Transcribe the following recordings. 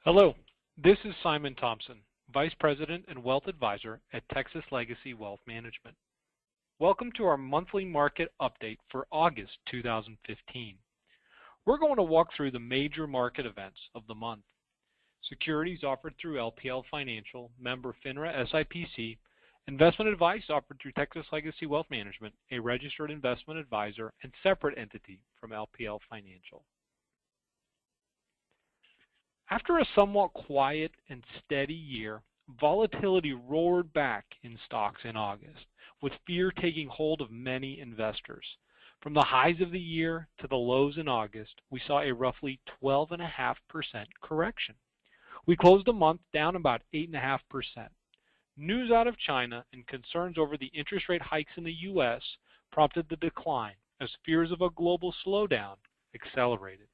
Hello, this is Simon Thompson, Vice President and Wealth Advisor at Texas Legacy Wealth Management. Welcome to our monthly market update for August 2015. We're going to walk through the major market events of the month. Securities offered through LPL Financial, member FINRA SIPC, investment advice offered through Texas Legacy Wealth Management, a registered investment advisor and separate entity from LPL Financial. After a somewhat quiet and steady year, volatility roared back in stocks in August, with fear taking hold of many investors. From the highs of the year to the lows in August, we saw a roughly 12.5% correction. We closed the month down about 8.5%. News out of China and concerns over the interest rate hikes in the U.S. prompted the decline as fears of a global slowdown accelerated.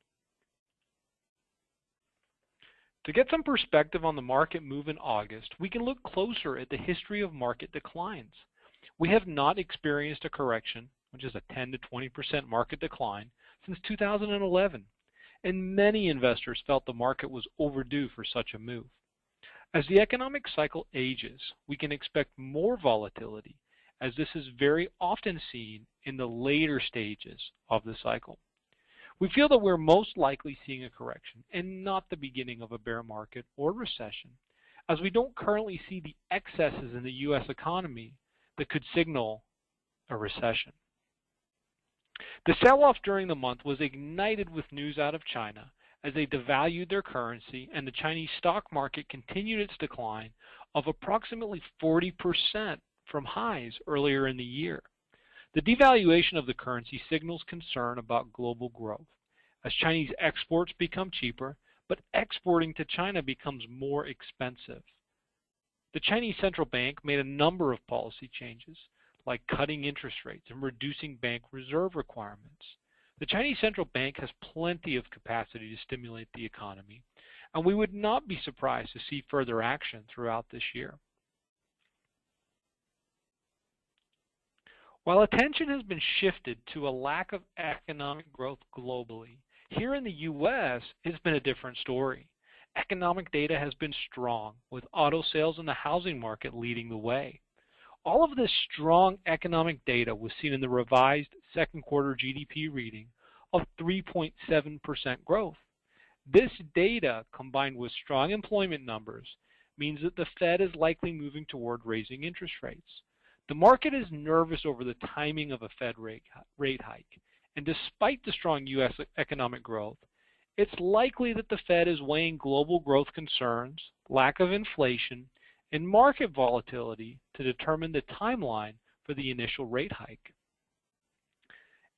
To get some perspective on the market move in August, we can look closer at the history of market declines. We have not experienced a correction, which is a 10 to 20% market decline, since 2011, and many investors felt the market was overdue for such a move. As the economic cycle ages, we can expect more volatility, as this is very often seen in the later stages of the cycle. We feel that we're most likely seeing a correction and not the beginning of a bear market or recession, as we don't currently see the excesses in the U.S. economy that could signal a recession. The sell-off during the month was ignited with news out of China as they devalued their currency, and the Chinese stock market continued its decline of approximately 40% from highs earlier in the year. The devaluation of the currency signals concern about global growth, as Chinese exports become cheaper, but exporting to China becomes more expensive. The Chinese central bank made a number of policy changes, like cutting interest rates and reducing bank reserve requirements. The Chinese central bank has plenty of capacity to stimulate the economy, and we would not be surprised to see further action throughout this year. While attention has been shifted to a lack of economic growth globally, here in the U.S. it's been a different story. Economic data has been strong, with auto sales and the housing market leading the way. All of this strong economic data was seen in the revised second quarter GDP reading of 3.7% growth. This data, combined with strong employment numbers, means that the Fed is likely moving toward raising interest rates. The market is nervous over the timing of a Fed rate hike, and despite the strong U.S. economic growth, it's likely that the Fed is weighing global growth concerns, lack of inflation, and market volatility to determine the timeline for the initial rate hike.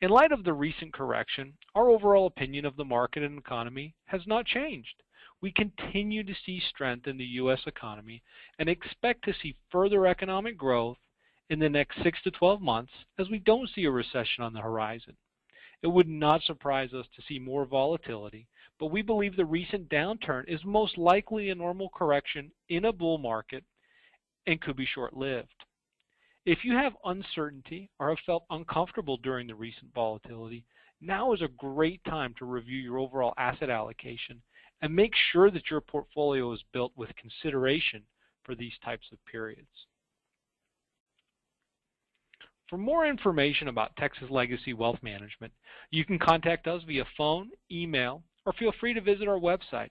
In light of the recent correction, our overall opinion of the market and economy has not changed. We continue to see strength in the U.S. economy and expect to see further economic growth in the next 6 to 12 months, as we don't see a recession on the horizon. It would not surprise us to see more volatility, but we believe the recent downturn is most likely a normal correction in a bull market and could be short-lived. If you have uncertainty or have felt uncomfortable during the recent volatility, now is a great time to review your overall asset allocation and make sure that your portfolio is built with consideration for these types of periods. For more information about Texas Legacy Wealth Management, you can contact us via phone, email, or feel free to visit our website.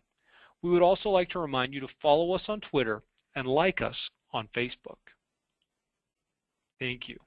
We would also like to remind you to follow us on Twitter and like us on Facebook. Thank you.